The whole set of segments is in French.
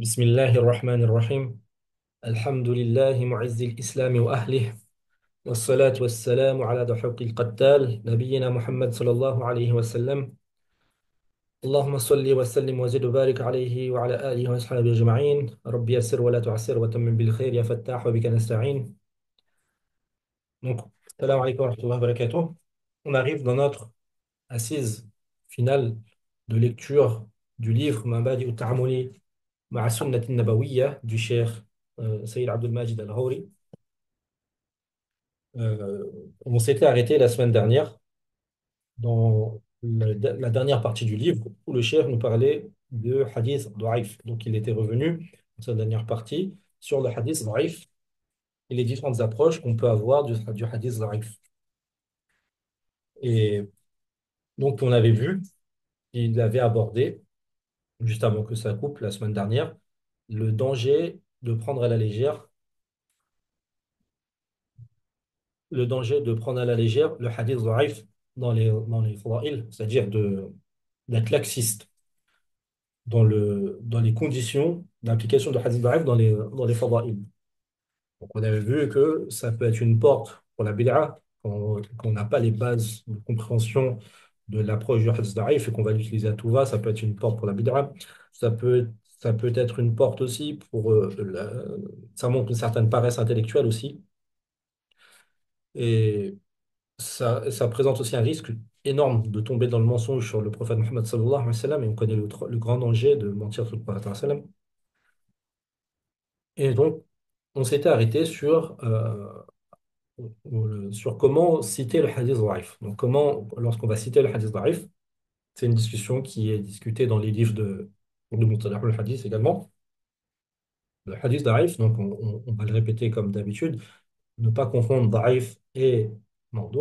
بسم الله الرحمن الرحيم. الحمد لله معز الإسلام وأهله، والصلاة والسلام على ضحوك القتال نبينا محمد صلى الله عليه وسلم. اللهم صل وسلم وزد وبارك عليه وعلى آله وأصحابه أجمعين. رب يسر ولا تعسر وتمم بالخير يا فتاح وبك نستعين. Donc, salam alaikum wa rahmatullahi wa barakatuh. On arrive dans notre assise finale de lecture du livre Mabadi ut-Ta'amuli ma'a sunnati nabawiyya du cheikh Sayyid Abdul Majid Al-Ghawri. On s'était arrêté la semaine dernière dans la dernière partie du livre où le cheikh nous parlait de hadith da'if. Donc il était revenu dans sa dernière partie sur le hadith da'if et les différentes approches qu'on peut avoir du hadith da'if. Et donc on avait vu, il avait abordé, juste avant que ça coupe la semaine dernière, le danger de prendre à la légère, le danger de prendre à la légère le hadith da'if dans les fada'il, c'est-à-dire d'être laxiste dans les conditions d'application de hadith da'if dans les fada'il. Donc, on avait vu que ça peut être une porte pour la bid'a quand on n'a pas les bases de compréhension de l'approche du hadith da'if et qu'on va l'utiliser à tout va, ça peut être une porte pour la bid'a. Ça peut, ça peut être une porte aussi pour ça montre une certaine paresse intellectuelle aussi. Et ça présente aussi un risque énorme de tomber dans le mensonge sur le prophète Mohammed sallallahu alayhi wa sallam, et on connaît le grand danger de mentir sur le prophète sallallahu alayhi wa sallam. Et donc, on s'était arrêté sur comment citer le hadith da'if. Donc, comment, lorsqu'on va citer le hadith da'if, c'est une discussion qui est discutée dans les livres de Mustalah al-Hadith également. Le hadith da'if, donc on va le répéter comme d'habitude, ne pas confondre da'if et mawdu'.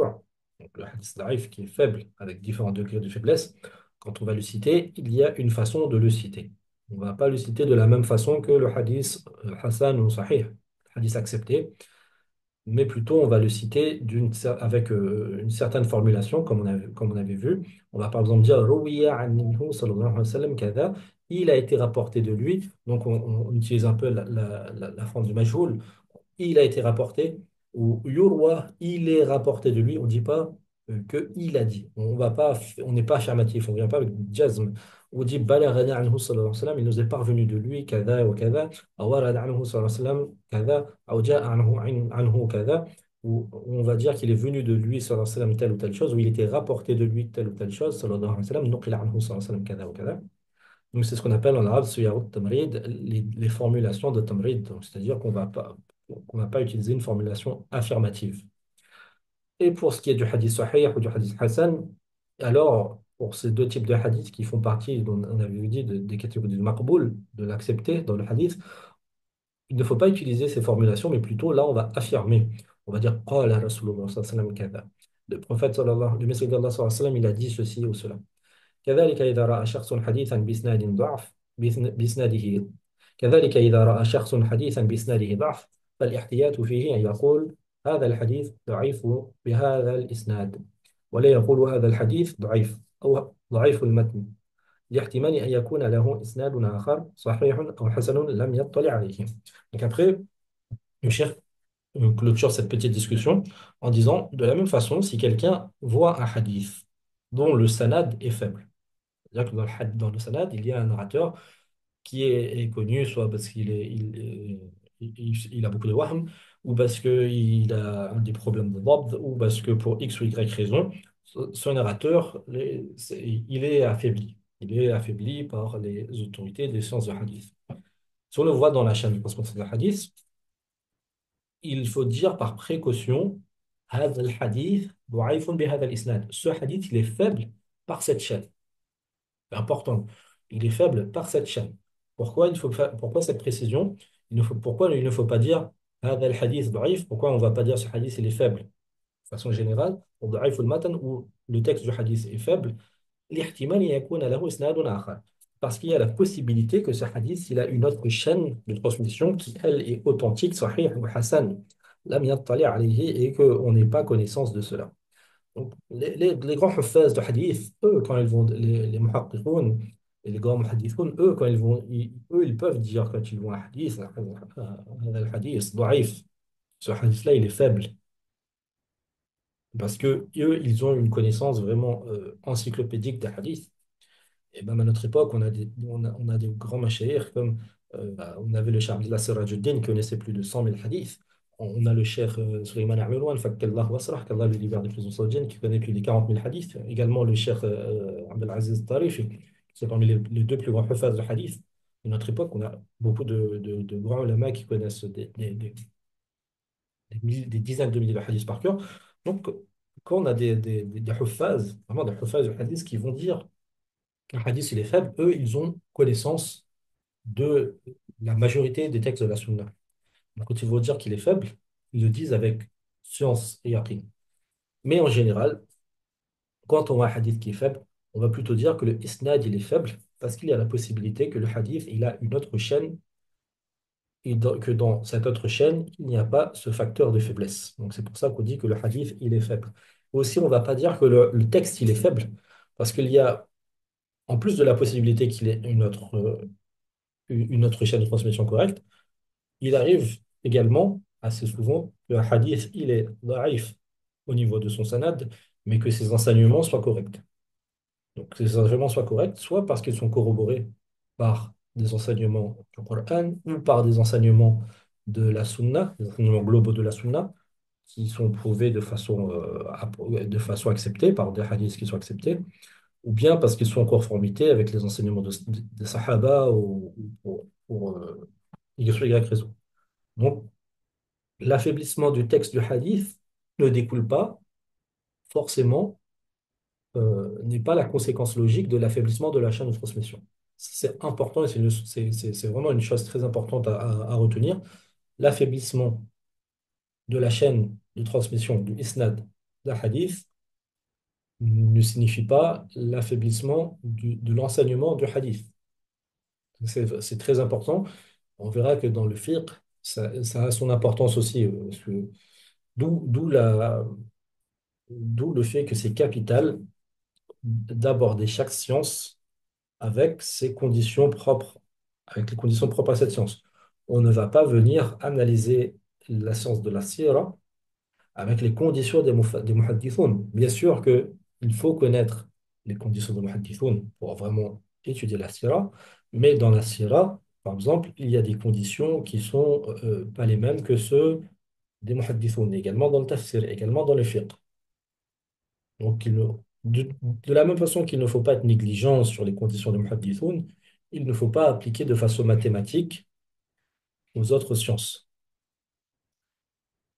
Donc, le hadith da'if qui est faible, avec différents degrés de faiblesse, quand on va le citer, il y a une façon de le citer. On ne va pas le citer de la même façon que le hadith Hassan ou Sahih, le hadith accepté, mais plutôt on va le citer avec une certaine formulation, comme on avait vu. On va par exemple dire Ruwiya anhu sallallahu alayhi wa sallam kada, il a été rapporté de lui. Donc on utilise un peu la forme du majhoul. Il a été rapporté, ou yurwa, il est rapporté de lui. On ne dit pas que il a dit. On n'est pas affirmatif, on ne vient pas avec jazm. On dit balaghana anhu sallallahu alayhi wa sallam, il nous est parvenu de lui kada wa kada, aw warada anhu sallallahu alayhi wa sallam kada, aw ja'a anhu kada. Ou on va dire qu'il est venu de lui sallallahu alayhi wa sallam telle ou telle chose, ou il était rapporté de lui telle ou telle chose sallallahu alayhi wa sallam, nuqila anhu sallallahu alayhi wa sallam kada wa kada. Donc, c'est ce qu'on appelle en arabe siyarut tamrid, les formulations de tamrid. Donc, c'est-à-dire qu'on va pas utiliser une formulation affirmative. Et pour ce qui est du hadith sahih ou du hadith hasan, alors, pour ces deux types de hadiths qui font partie, dont on avait dit, des catégories du maqboul, de l'accepter dans le hadith, il ne faut pas utiliser ces formulations, mais plutôt là, on va affirmer. On va dire, qala Rasulullah sallallahu alayhi wa sallam kada. Le messager d'Allah sallallahu alayhi wa sallam, il a dit ceci ou cela. كذلك إذا رأى شخص حديثا بإسناد ضعف بإسناده كذلك إذا رأى شخص حديثا بإسناده ضعف فالاحتياط فيه أن يقول هذا الحديث ضعيف بهذا الإسناد، ولا يقول هذا الحديث ضعيف أو ضعيف المتن، لاحتمال أن يكون له إسناد آخر صحيح أو حسن لم يطلع عليه. Donc après, le chef clôture cette petite discussion en disant, de la même façon, si quelqu'un voit un hadith dont le sanad est faible, c'est-à-dire que dans le sanad, il y a un narrateur qui est connu, soit parce qu'il a beaucoup de wahm, ou parce qu'il a des problèmes de dabd, ou parce que pour X ou Y raison, ce narrateur, il est affaibli. Il est affaibli par les autorités des sciences de hadith. Si on le voit dans la chaîne du transmission de hadith, il faut dire par précaution, هذا الحديث ضعيف بهذا الإسناد. Ce hadith, il est faible par cette chaîne. C'est important. Il est faible par cette chaîne. Pourquoi cette précision? Pourquoi il ne faut pas dire هذا الحديث ضعيف? Pourquoi on ne va pas dire ce hadith il est faible? De façon générale, au ضعيف المتن, où le texte du hadith est faible, لاحتمال يكون له إسناد آخر. Parce qu'il y a la possibilité que ce hadith il a une autre chaîne de transmission qui, elle, est authentique, sahih ou hasan, lam yattali alayhi, et qu'on n'ait pas connaissance de cela. Donc, les grands huffaz de hadith, eux, quand ils vont, les muhaqqiqoun, Et les grands muhaddithoun, eux, quand ils vont, eux, ils peuvent dire quand ils voient un hadith, le hadith, ضعيف. Ce hadith-là, il est faible. Parce que eux, ils ont une connaissance vraiment encyclopédique des hadiths. Et même à notre époque, on a des grands mashayikh comme on avait le cheikh Abdullah Sirajuddin qui connaissait plus de 100 000 hadiths. On a le cheikh Suleiman Amirouane, qu'Allah wasrah, qu'Allah lui libère de prison saoudienne, qui connaît plus de 40 000 hadiths. Également le cheikh Abdelaziz Tarifi, c'est parmi les deux plus grands huffaz de hadith. De notre époque, on a beaucoup de grands ulama qui connaissent des dizaines de milliers de hadiths par cœur. Donc, quand on a des huffaz, vraiment des huffaz de hadith qui vont dire un hadith il est faible, eux, ils ont connaissance de la majorité des textes de la Sunna. Donc, quand ils vont dire qu'il est faible, ils le disent avec science et yaqin. Mais en général, quand on a un hadith qui est faible, on va plutôt dire que le isnad il est faible parce qu'il y a la possibilité que le hadith il a une autre chaîne et que dans cette autre chaîne, il n'y a pas ce facteur de faiblesse. Donc c'est pour ça qu'on dit que le hadith il est faible. Aussi, on ne va pas dire que le texte il est faible parce qu'il y a, en plus de la possibilité qu'il ait une autre chaîne de transmission correcte, il arrive également, assez souvent, que un hadith, il est daif au niveau de son sanad, mais que ses enseignements soient corrects. Donc, que ses enseignements soient corrects, soit parce qu'ils sont corroborés par des enseignements du Coran ou par des enseignements de la Sunna, des enseignements globaux de la Sunna, qui sont prouvés de façon acceptée, par des hadiths qui sont acceptés, ou bien parce qu'ils sont en conformité avec les enseignements des Sahaba ou pour X ou Y raison. Donc, l'affaiblissement du texte du hadith ne découle pas forcément, n'est pas la conséquence logique de l'affaiblissement de la chaîne de transmission. C'est important et c'est vraiment une chose très importante à retenir. L'affaiblissement de la chaîne de transmission du isnad d'un hadith ne signifie pas l'affaiblissement de l'enseignement du hadith. C'est très important. On verra que dans le fiqh, ça a son importance aussi. Parce que d'où, d'où la, d'où le fait que c'est capital d'aborder chaque science avec ses conditions propres, avec les conditions propres à cette science. On ne va pas venir analyser la science de la sira avec les conditions des muhaddithoun. Bien sûr qu'il faut connaître les conditions des muhaddithoun pour vraiment étudier la sira, mais dans la sira, par exemple, il y a des conditions qui sont pas les mêmes que ceux des muhaddithoun, également dans le tafsir, également dans le fiqh. Donc, de la même façon qu'il ne faut pas être négligent sur les conditions de muhaddithoun, il ne faut pas appliquer de façon mathématique aux autres sciences.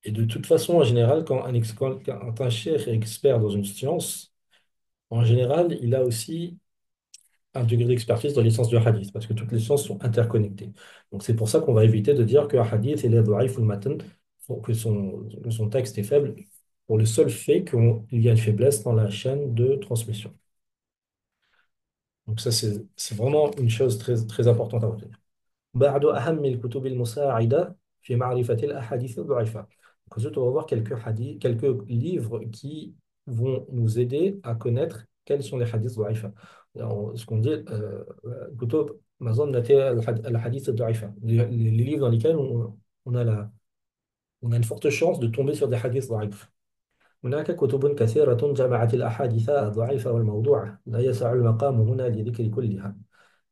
Et de toute façon, en général, quand un cheikh est expert dans une science, en général, il a aussi un degré d'expertise dans les sciences du hadith, parce que toutes les sciences sont interconnectées. Donc c'est pour ça qu'on va éviter de dire qu'un hadith il est da'if ou matan, que son texte est faible, pour le seul fait qu'il y a une faiblesse dans la chaîne de transmission. Donc ça, c'est vraiment une chose très, très importante à retenir. بعد أهم الكتب المساعدة في معرفة الأحاديث الضعيفة. Donc, ensuite, on va voir quelques livres qui vont nous aider à connaître quels sont les hadiths ضعيفة. Alors, ce qu'on dit, كتب مظنة الحديث الضعيفة. Les livres dans lesquels on a une forte chance de tomber sur des hadiths ضعيف. هناك كتب كثيرة جمعت الأحاديث الضعيفة والموضوعة لا يسع المقام هنا لذكر كلها.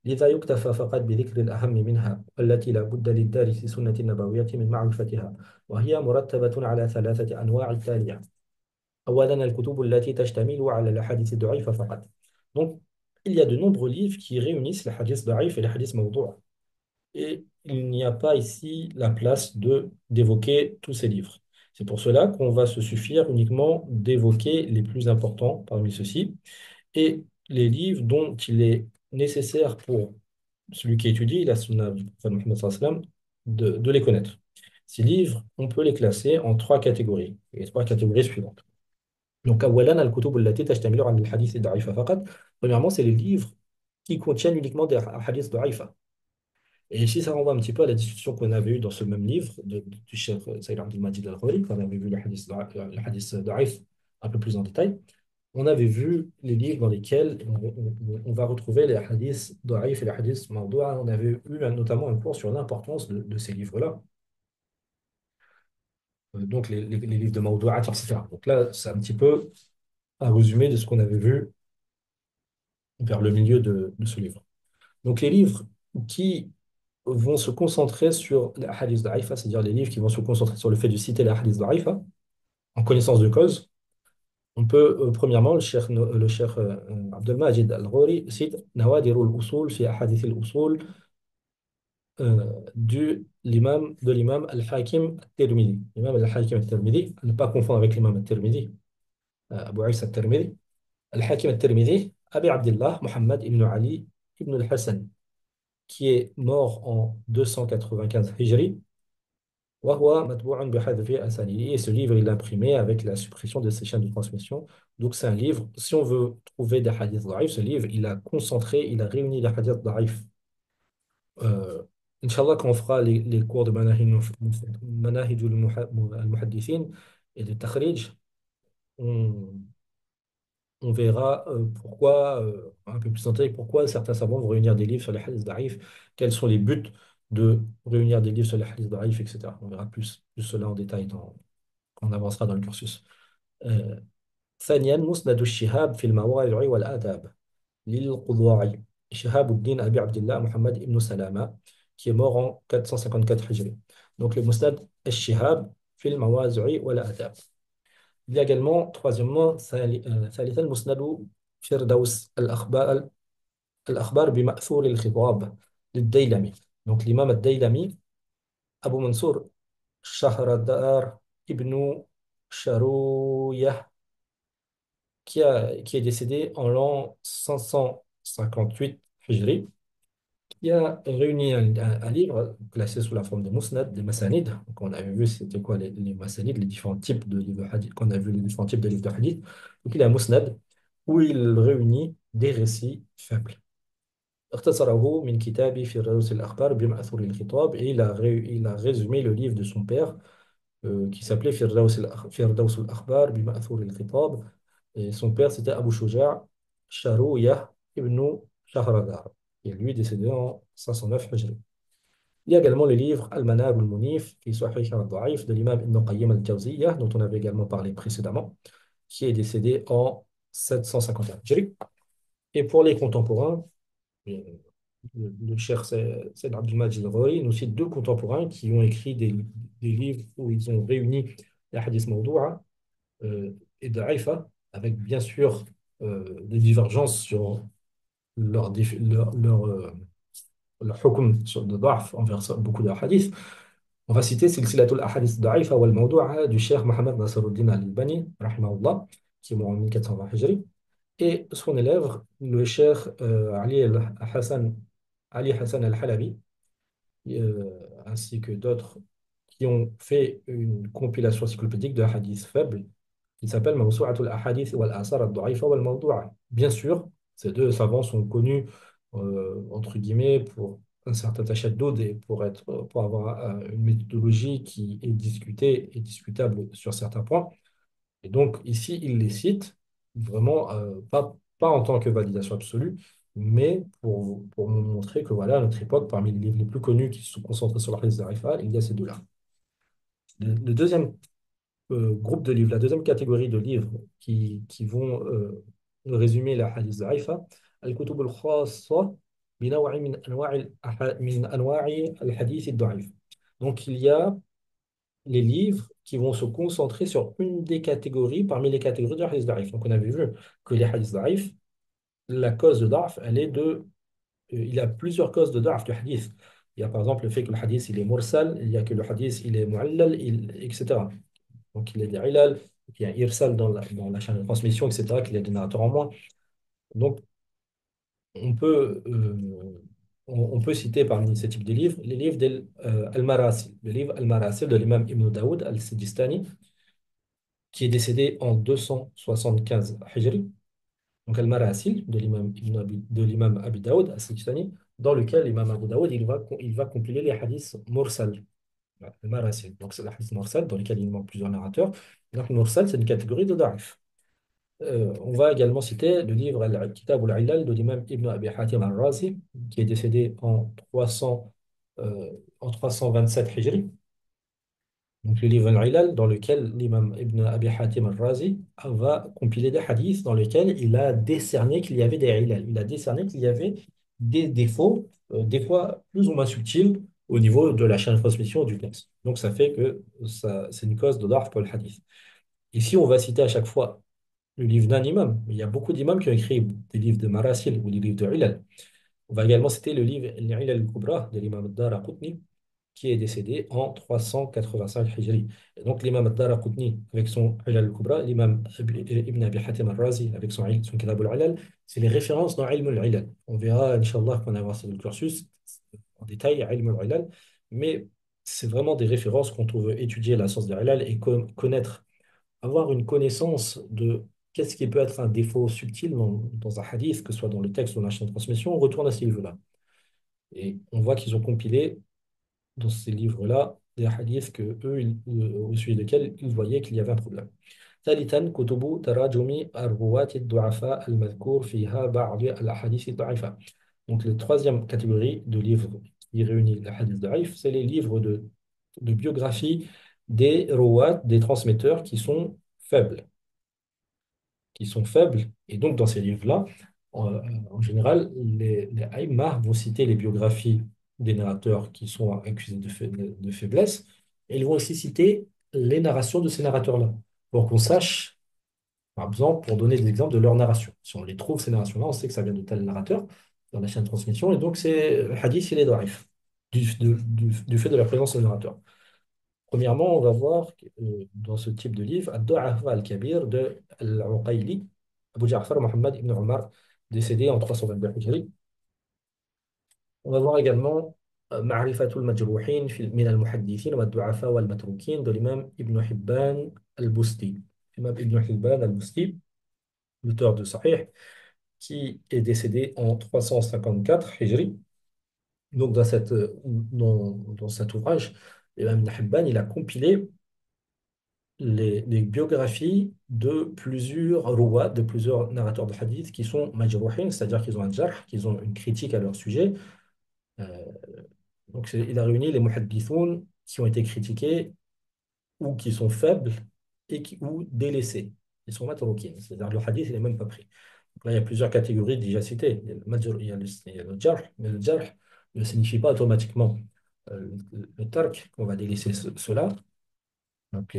لذا يكتفى فقط بذكر الأهم منها والتي لا بد للدارس سنة النبوية من معرفتها وهي مرتبة على ثلاثة أنواع التالية. أولا الكتب التي تشتمل على الأحاديث الضعيفة فقط. Donc, il y a de nombreux livres qui réunissent les hadiths ضعيف et les hadiths موضوع. Et il n'y a pas ici la place d'évoquer tous ces livres. C'est pour cela qu'on va se suffire uniquement d'évoquer les plus importants parmi ceux-ci et les livres dont il est nécessaire pour celui qui étudie la sunna du prophète Mohammed sallallahu alayhi wa sallam, de les connaître. Ces livres, on peut les classer en trois catégories, les trois catégories suivantes. Donc, أولاً الكتب التي تشتمل على الحديث الضعيف فقط. Premièrement, c'est les livres qui contiennent uniquement des hadiths ضعيفة. Et ici, ça renvoie un petit peu à la discussion qu'on avait eue dans ce même livre du chef Sayyid Abdul Majid Al-Khawri, quand on avait vu le hadith da'if un peu plus en détail. on avait vu les livres dans lesquels on va retrouver les hadiths d'Aïf et les hadiths mawdou'a. On avait eu notamment un cours sur l'importance de ces livres-là. Donc les livres de mawdou'at, etc. Donc là, c'est un petit peu un résumé de ce qu'on avait vu vers le milieu de ce livre. Donc les livres qui vont se concentrer sur les hadiths d'Aïfa, c'est-à-dire les livres qui vont se concentrer sur le fait de citer les hadiths d'Aïfa, en connaissance de cause. On peut, premièrement, le cheikh Abdelmajid Al-Ghori cite Nawadir al-Usul fi ahadith al-Usul de l'imam Al-Hakim Al-Tirmidhi. L'imam Al-Hakim Al-Tirmidhi, à ne pas confondre avec l'imam Al-Tirmidhi, Abu Isa Al-Tirmidhi. Al-Hakim Al-Tirmidhi, Abi Abdullah Muhammad ibn Ali ibn al-Hassan, qui est mort en 295 Hijri. وهو مطبوع بحذف أسانيده. Et ce livre, il est imprimé avec la suppression de ces chaînes de transmission. Donc, c'est un livre, si on veut trouver des hadiths daif, ce livre, il a concentré, il a réuni les hadiths daif. Inch'Allah, quand on fera les cours de Manahij al-Muhaddithin et de Takhrij, on, on verra pourquoi, un peu plus en détail, pourquoi certains savants vont réunir des livres sur les hadiths daif, quels sont les buts de réunir des livres sur les hadiths daif, etc. On verra plus cela en détail quand on avancera dans le cursus. آه، ثانيا مسند الشهاب في المواضع والآداب للقضاعي شهاب الدين أبي عبد الله محمد بن سلامة qui est mort en 454 Hijri. Donc le Musnad al-Shihab في المواضع والآداب. Il y a également, troisièmement, ثالثا مسند فردوس الأخبار بمأثور الخطاب للديلمي. Donc l'imam al-Daylami, Abu Mansour Shahradar ibn Sharouyah, qui est décédé en l'an 558 Hijri, qui a réuni un livre classé sous la forme de Musnad, des Masanid. Donc, on avait vu c'était quoi les Masanid, les différents types de livres de hadith, qu'on a vu les différents types de livres de hadith. Donc, il a un Musnad où il réunit des récits faibles. اختصره من كتابه في الرؤوس الأخبار بمأثور الخطاب, et il a résumé le livre de son père qui s'appelait Firdaus al-Akhbar bi Ma'thur al-Khitab. Et son père, c'était Abu Shuja' Sharouyah ibn Shahradar, qui est lui décédé en 509 Hijri. Il y a également le livre Al-Manab al-Munif fi Sahih al-Da'if de l'imam Ibn Qayyim al-Jawziyyah, dont on avait également parlé précédemment, qui est décédé en 751 Hijri. Et pour les contemporains, euh, le cher Sayyid Abdul-Majid al-Ghori nous cite deux contemporains qui ont écrit des livres où ils ont réuni les hadiths mawdou'a et de Haïfa, avec bien sûr des divergences sur leur hukm sur le da'f envers beaucoup de hadiths. On va citer Silsilatul Ahadith Da'ifa wal Mawdu'a du Cheikh Mohammed Nasruddin al-Albani, rahimahullah, qui est mort en 1420 Hijri, et son élève, le Cheikh Ali Hassan al-Halabi, ainsi que d'autres qui ont fait une compilation encyclopédique de hadiths faibles qui s'appelle Mawsu'atul Ahadith wal Asar ad-Da'ifa wal Mawdu'a. Bien sûr, ces deux savants sont connus, entre guillemets, pour un certain tashaddoud et pour avoir une méthodologie qui est discutée et discutable sur certains points. Et donc, ici, il les cite vraiment, pas en tant que validation absolue, mais pour nous montrer que voilà, à notre époque, parmi les livres les plus connus qui se sont concentrés sur la hadith d'Arifa, il y a ces deux-là. Le deuxième groupe de livres, la deuxième catégorie de livres qui vont résumer la hadith d'Aïfa, al-kutub al-khassa بنوع من أنواع الحديث الضعيف. Donc, il y a les livres qui vont se concentrer sur une des catégories parmi les catégories de hadith d'Aïf. Donc, on avait vu que les hadiths d'Aïf, la cause de Da'f, elle est il y a plusieurs causes de Da'f du hadith. Il y a par exemple le fait que le hadith il est mursal, il y a que le hadith il est mu'allal, etc. Donc, il y a des ilal, il y a irsal dans la chaîne de transmission, etc., qu'il y a des narrateurs en moins. Donc, on peut, on peut citer parmi ces types de livres les livres d'Al-Marasil, le livre Al-Marasil de l'imam Ibn Daoud al-Sijistani, qui est décédé en 275 Hijri. Donc, Al-Marasil de l'imam Abi Daoud al-Sijistani, dans lequel l'imam Abu Daoud il va compiler les hadiths mursal. Le marasil. Donc, c'est le hadith mursal dans lequel il manque plusieurs narrateurs. Donc, le mursal, c'est une catégorie de da'if. On va également citer le livre Al-Kitab al-Ilal de l'imam Ibn Abi Hatim al-Razi, qui est décédé en 327 Hijri. Donc, le livre Al-Ilal, dans lequel l'imam Ibn Abi Hatim al-Razi va compiler des hadiths dans lesquels il a décerné qu'il y avait des ilal. Il a décerné qu'il y avait des défauts, des fois plus ou moins subtils, au niveau de la chaîne de transmission du texte. Donc, ça fait que c'est une cause de d'arf pour le hadith. Ici, on va citer à chaque fois le livre d'un imam. Il y a beaucoup d'imams qui ont écrit des livres de marasil ou des livres de ilal. On va également citer le livre Al-Ilal al-Kubra de l'imam ad-Daraqutni, qui est décédé en 385 Hijri. Et donc l'imam ad-Daraqutni avec son Ilal al-Kubra, l'imam Ibn Abi Hatim al-Razi avec son Kitab al-Ilal, c'est les références dans Ilm al-Ilal. On verra, Inch'Allah, quand on avancera dans le cursus, en détail, Ilm al-Ilal, mais c'est vraiment des références quand on veut étudier la science de l'Ilal et connaître, avoir une connaissance de qu'est-ce qui peut être un défaut subtil dans un hadith, que ce soit dans le texte ou dans la chaîne de transmission. On retourne à ces livres-là. Et on voit qu'ils ont compilé dans ces livres-là des hadiths au sujet desquels ils voyaient qu'il y avait un problème. ثالثا كتب تراجم الرواة الضعفاء المذكور فيها بعض الأحاديث الضعيفة. Donc, la troisième catégorie de livres qui réunit les hadiths daif, c'est les livres de biographie des rouat, des transmetteurs qui sont faibles. Et donc, dans ces livres-là, en général, les aïmmah vont citer les biographies des narrateurs qui sont accusés de faiblesse, et ils vont aussi citer les narrations de ces narrateurs-là, pour qu'on sache, par exemple, pour donner des exemples de leur narration. Si on les trouve, ces narrations-là, on sait que ça vient de tel narrateur dans la chaîne de transmission, et donc c'est le hadith, il est daif, du fait de la présence de narrateur. Premièrement, on va voir dans ce type de livre Ad-Du'afa al-Kabir de Al-Uqayli, Abu Ja'far Muhammad ibn Umar, décédé en 322 Hijri. On va voir également Ma'rifatul Majruhin min al-Muhaddithin wa Ad-Du'afa wal-Matrukin de l'imam Ibn Hibban al-Busti. L'imam Ibn Hibban al-Busti, l'auteur de Sahih, qui est décédé en 354 Hijri. Donc, dans cet ouvrage, l'imam Ibn Hibban, il a compilé les biographies de plusieurs rouats, de plusieurs narrateurs de hadith qui sont majrouhin, c'est-à-dire qu'ils ont un jarh, qu'ils ont une critique à leur sujet. Euh, donc, il a réuni les muhaddithoun qui ont été critiqués ou qui sont faibles ou délaissés. Ils sont matroukin, c'est-à-dire le hadith, il n'est même pas pris. Donc là, il y a plusieurs catégories déjà citées. Il y a il y a le jarh, mais le jarh ne signifie pas automatiquement le tark, qu'on va délaisser cela. Donc,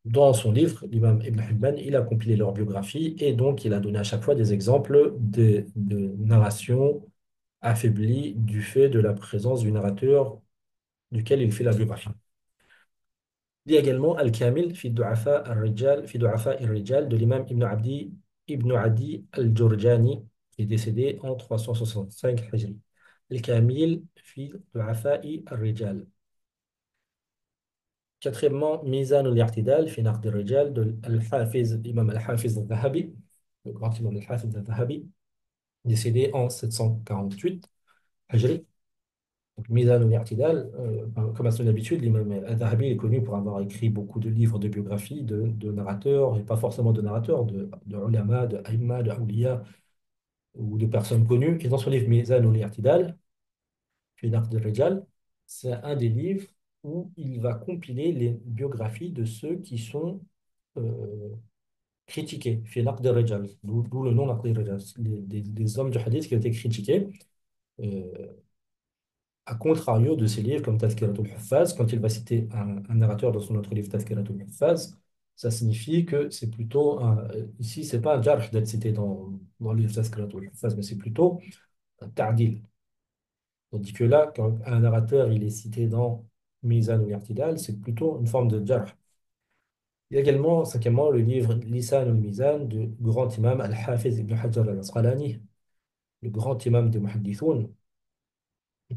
dans son livre, l'imam Ibn Hibban, il a compilé leur biographie et donc il a donné à chaque fois des exemples de narration affaiblie du fait de la présence du narrateur duquel il fait la biographie. Il y a également Al-Kamil fi Du'afa al-Rijal, fi Du'afa al-Rijal de l'imam Ibn Adi al-Jurjani, qui est décédé en 365 Hijri. Al-Kamil fi Du'afa al-Rijal. Quatrièmement, Mizan al-I'tidal fi Naqd al-Rijal de Al-Hafiz, l'imam Al-Hafiz al-Dhahabi, le grand imam Al-Hafiz al-Dhahabi, décédé en 748 Hijri. Donc, Mizan al-I'tidal, comme à son habitude, l'imam Al-Dhahabi est connu pour avoir écrit beaucoup de livres de biographie de narrateurs, et pas forcément de narrateurs, de ulama, de aïmma, de awliya, ou de personnes connues. Et dans son livre Mizan al-I'tidal, fi Naqd al-Rijal, c'est un des livres où il va compiler les biographies de ceux qui sont euh, critiqués, fi Naqd al-Rijal, d'où le nom Naqd al-Rijal, des hommes du hadith qui ont été critiqués, euh, à contrario de ses livres comme Tazkiratul Huffaz. Quand il va citer un narrateur dans son autre livre Tazkiratul Huffaz, ça signifie que c'est plutôt ici, c'est pas un jarh d'être cité dans le livre Tazkiratul Huffaz, mais c'est plutôt un ta'dil. Tandis que là, quand un narrateur il est cité dans Mizan ou I'tidal, c'est plutôt une forme de jarh. Il y a également, cinquièmement, le livre Lisan al-Mizan du grand imam Al-Hafiz ibn Hajar al-Asqalani, le grand imam des Muhaddithoun,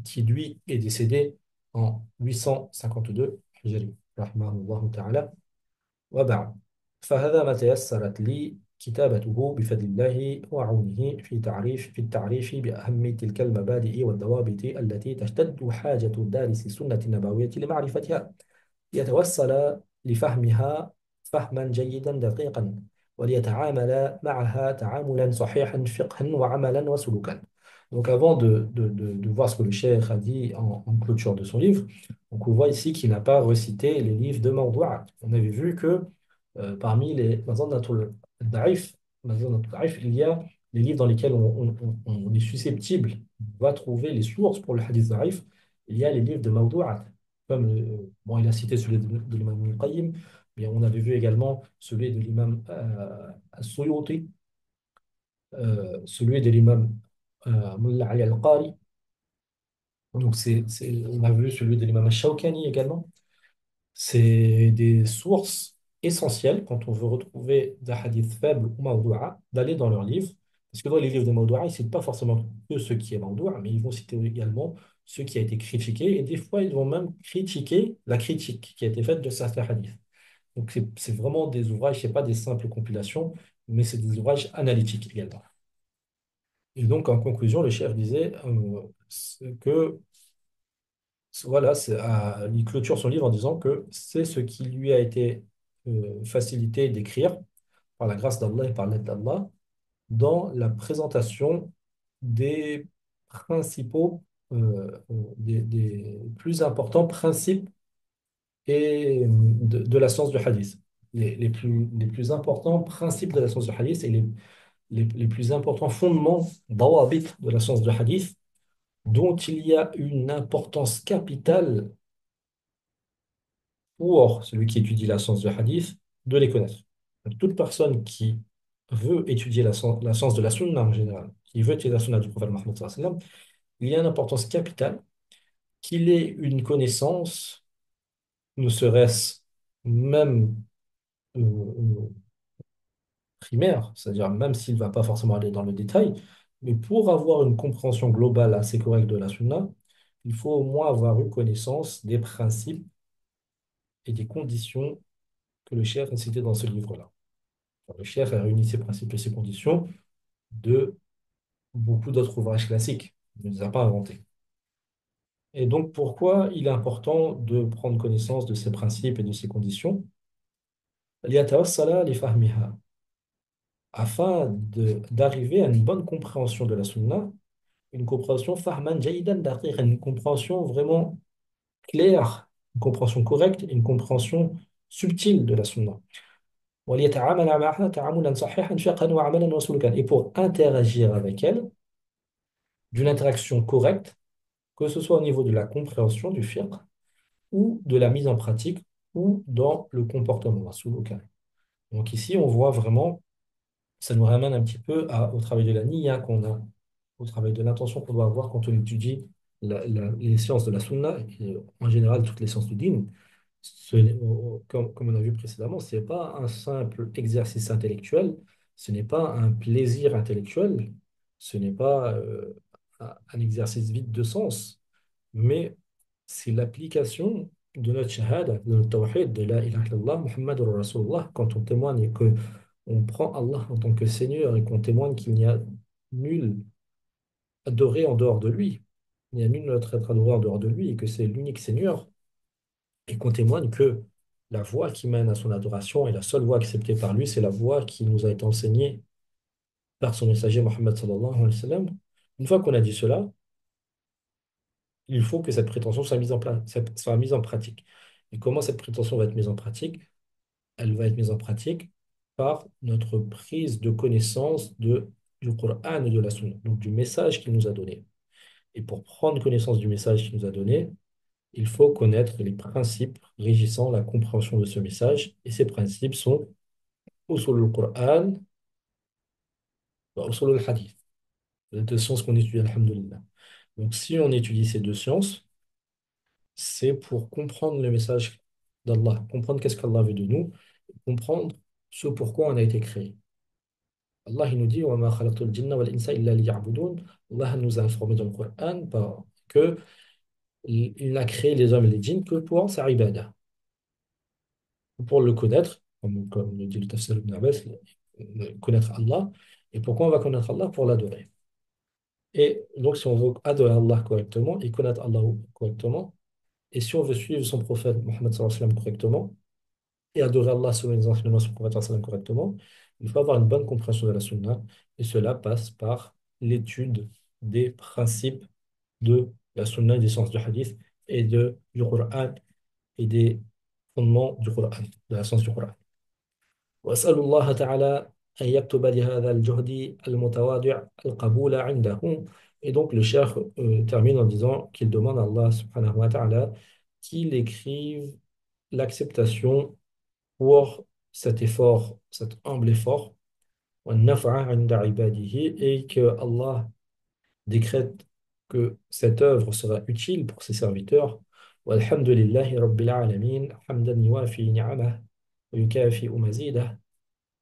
qui lui est décédé en 852 Hijri, rahimahullah ta'ala. وبعد فهذا ما تيسرت لي كتابته بفضل الله وعونه في التعريف بأهم تلك المبادئ والضوابط التي تشتد حاجة دارس السنة النبوية لمعرفتها، يتوصل لفهمها فهما جيدا دقيقا، وَلْيَتَعَامَلَا مَعَهَا تَعَامُلًا صَحِيحًا فِقْهًا وَعَمَلًا وَسُلُوكًا. Donc avant de voir ce que le cheikh a dit en clôture de son livre, donc on voit ici qu'il n'a pas recité les livres de Mawdu'at. On avait vu que parmi les Mazanatul Da'if, il y a les livres dans lesquels on est susceptible, on va trouver les sources pour le hadith Da'if. Il y a les livres de Mawdu'at. Comme, bon, il a cité celui de l'imam Ibn Qayyim, mais on avait vu également celui de l'imam As-Suyuti, celui de l'imam Mullah Ali Al-Qari. Donc, on a vu celui de l'imam Ash-Shawkani également. C'est des sources essentielles quand on veut retrouver des hadiths faibles ou mawdu'a, d'aller dans leurs livres. Parce que dans les livres de mawdu'a, ils ne citent pas forcément que ce qui est mawdu'a, mais ils vont citer également ce qui a été critiqué. Et des fois, ils vont même critiquer la critique qui a été faite de certains hadiths. Donc, c'est vraiment des ouvrages, ce n'est pas des simples compilations, mais c'est des ouvrages analytiques également. Et donc, en conclusion, le chef disait que voilà, il clôture son livre en disant que c'est ce qui lui a été facilité d'écrire par la grâce d'Allah et par l'aide d'Allah dans la présentation des principaux, des plus importants principes de la science du hadith. Les plus importants principes de la science du hadith et les plus importants fondements, dawabit de la science du hadith, dont il y a une importance capitale pour celui qui étudie la science du hadith de les connaître. Donc, toute personne qui veut étudier la science de la sunna en général, qui veut étudier la sunna du prophète Mohammed sallallahu alayhi wa sallam, il y a une importance capitale qu'il ait une connaissance, ne serait-ce même primaire, c'est-à-dire même s'il ne va pas forcément aller dans le détail, mais pour avoir une compréhension globale assez correcte de la sunna, il faut au moins avoir eu connaissance des principes et des conditions que le cheikh a cités dans ce livre-là. Le cheikh a réuni ces principes et ces conditions de beaucoup d'autres ouvrages classiques. Il ne les a pas inventés. Et donc, pourquoi il est important de prendre connaissance de ces principes et de ces conditions? ليتوصل لفهمها, afin d'arriver à une bonne compréhension de la sunna, une compréhension fahman jayidan daqiqan, une compréhension vraiment claire, une compréhension correcte, une compréhension subtile de la sunna. وليتعامل معها تعاملا صحيحا فقها وعملا وسلوكا. Et pour interagir avec elle, d'une interaction correcte, que ce soit au niveau de la compréhension du fiqh ou de la mise en pratique ou dans le comportement, sulukan. Donc ici, on voit vraiment, ça nous ramène un petit peu au travail de la niya qu'on a, au travail de l'intention qu'on doit avoir quand on étudie les sciences de la sunna, et en général toutes les sciences du din. Comme on a vu précédemment, ce n'est pas un simple exercice intellectuel, ce n'est pas un plaisir intellectuel, ce n'est pas un exercice vide de sens, mais c'est l'application de notre shahada, de notre tawhid, de la ilaha illallah, Muhammadur Rasulullah, quand on témoigne et que on prend Allah en tant que Seigneur et qu'on témoigne qu'il n'y a nul adoré en dehors de lui, il n'y a nul autre être adoré en dehors de lui et que c'est l'unique Seigneur, et qu'on témoigne que la voie qui mène à son adoration et la seule voie acceptée par lui, c'est la voie qui nous a été enseignée par son messager Mohammed sallallahu alayhi wa sallam. Une fois qu'on a dit cela, il faut que cette prétention soit mise en place, soit mise en pratique. Et comment cette prétention va être mise en pratique? Elle va être mise en pratique par notre prise de connaissance du Coran et de la Sunna, donc du message qu'il nous a donné. Et pour prendre connaissance du message qu'il nous a donné, il faut connaître les principes régissant la compréhension de ce message. Et ces principes sont usul al-Qur'an et usul al-Hadith, les deux sciences qu'on étudie, alhamdoulilah. Donc, si on étudie ces deux sciences, c'est pour comprendre le message d'Allah, comprendre qu'est-ce qu'Allah veut de nous, comprendre ce pourquoi on a été créé. Allah il nous dit وَمَا خَلَقْتُ الْجِنَّ وَالْإِنسَ إِلَّا لِيَعْبُدُونَ. Allah nous a informé dans le Coran que il n'a créé les hommes et les djinns que pour sa ibada, pour le connaître, comme le dit le Tafsir ibn Abbas, connaître Allah. Et pourquoi on va connaître Allah? Pour l'adorer. Et donc, si on veut adorer Allah correctement et connaître Allah correctement, et si on veut suivre son prophète Mohammed sallallahu alayhi wa sallam correctement, et adorer Allah selon les enseignements de son prophète sallallahu alayhi wa sallam correctement, Il faut avoir une bonne compréhension de la sunna et cela passe par l'étude des principes de la sunna et des sciences du hadith et du Coran et des fondements du Coran, de la science du Coran. وأسأل الله تعالى أن يكتب لهذا الجهد المتواضع القبول عنده. Et donc le cheikh termine en disant qu'il demande à Allah subhanahu wa ta'ala qu'il écrive l'acceptation pour cet effort, cet humble effort, وَالنَّفْعَ عِنْدَ عِبَادِهِ, et que Allah décrète que cette œuvre sera utile pour ses serviteurs. Walhamdulillahi Rabbil Alamin, hamdan yuafi ni'amah, wa yukafi mazidah,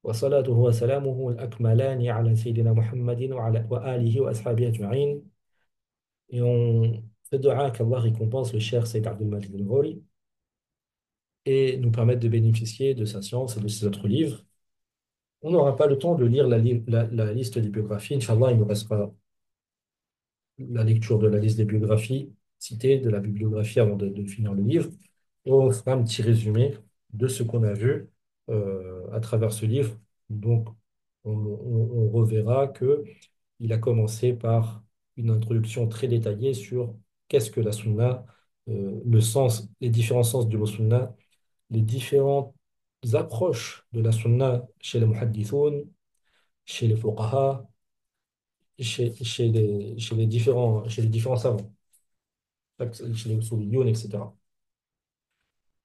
wa salatuhu wa salamuhu al-akmalani ala Sayyidina Muhammadin wa alihi wa ashabihi ajma'in. Et on fait dua qu'Allah récompense le cher Sayyid Abdul Malik al-Ghori et nous permette de bénéficier de sa science et de ses autres livres. On n'aura pas le temps de lire la liste des biographies. Inch'Allah, il nous restera la lecture de la liste des biographies citées, de la bibliographie avant de finir le livre. Et on fera un petit résumé de ce qu'on a vu à travers ce livre. Donc, on reverra que il a commencé par une introduction très détaillée sur qu'est-ce que la sunna, le sens, les différents sens du mot sunna, les différentes approches de la sunna chez les muhaddithoun, chez les fuqaha, chez les différents savants, chez les usuliyyoun, etc.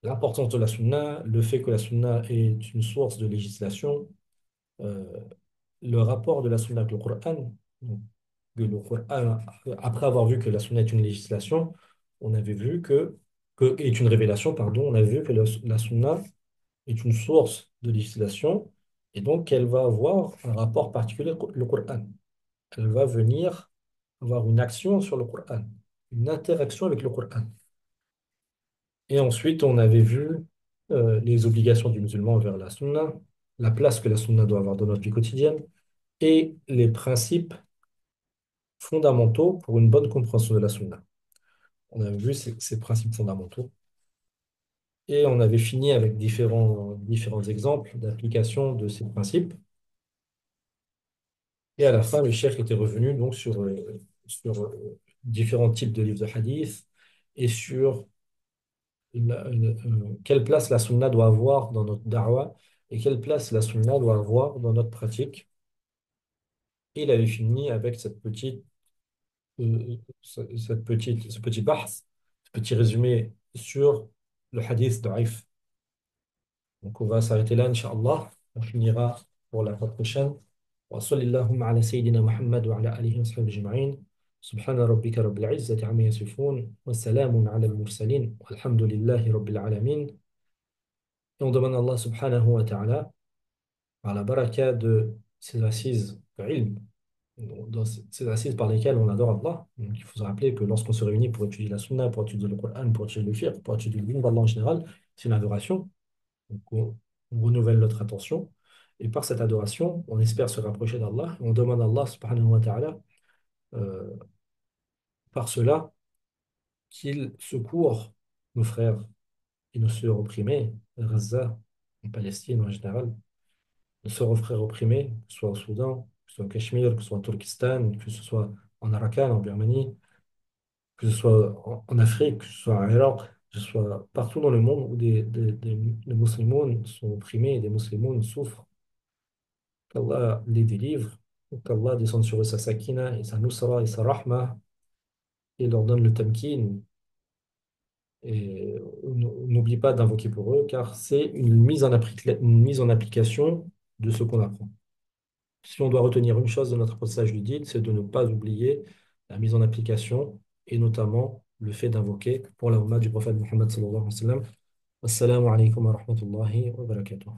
L'importance de la sunna, le fait que la sunna est une source de législation, euh, le rapport de la sunna avec le Coran. Donc, que le Coran, après avoir vu que la sunna est une législation, on avait vu que est une révélation, pardon, on a vu que la sunna est une source de législation et donc elle va avoir un rapport particulier avec le Coran. Elle va venir avoir une action sur le Coran, une interaction avec le Coran. Et ensuite, on avait vu les obligations du musulman envers la sunna, la place que la sunna doit avoir dans notre vie quotidienne et les principes fondamentaux pour une bonne compréhension de la sunna. On avait vu ces principes fondamentaux et on avait fini avec différents exemples d'application de ces principes. Et à la fin, le cheikh était revenu donc sur différents types de livres de hadith et sur quelle place la sunna doit avoir dans notre da'wah et quelle place la sunna doit avoir dans notre pratique. Et il avait fini avec ce petit bahth, ce petit résumé sur le hadith da'if. Donc on va s'arrêter là, Inch'Allah. On finira pour la fois prochaine. وصل اللهم على سيدنا محمد وعلى آله وصحبه أجمعين سبحان ربك رب العزة عما يصفون وسلام على المرسلين والحمد لله رب العالمين. Et on demande à Allah subhanahu wa ta'ala, par la baraka de ces assises de ilm, dans ces assises par lesquelles on adore Allah. Donc, il faut se rappeler que lorsqu'on se réunit pour étudier la sunna, pour étudier le Coran, pour étudier le fiqh, pour étudier le livre d'Allah en général, c'est une adoration. Donc, on renouvelle notre attention. Et par cette adoration, on espère se rapprocher d'Allah. On demande à Allah subhanahu wa ta'ala, euh, par cela, qu'il secourt nos frères et nos sœurs opprimés, à Gaza, en Palestine en général, nos sœurs et frères opprimés, que ce soit au Soudan, que ce soit au Cachemire, que ce soit au Turkestan, que ce soit en Arakan, en Birmanie, que ce soit en Afrique, que ce soit en Irak, que ce soit partout dans le monde où des musulmans sont opprimés et des musulmans souffrent. Qu'Allah les délivre, qu'Allah descende sur eux sa sakina et sa nusra et sa rahma et leur donne le tamkin. Et n'oublie pas d'invoquer pour eux car c'est une mise en application de ce qu'on apprend. Si on doit retenir une chose de notre apprentissage du Dîn, c'est de ne pas oublier la mise en application et notamment le fait d'invoquer pour la ummah du prophète Muhammad sallallahu alayhi wa sallam. Wassalamu alaikum wa rahmatullahi wa barakatuh.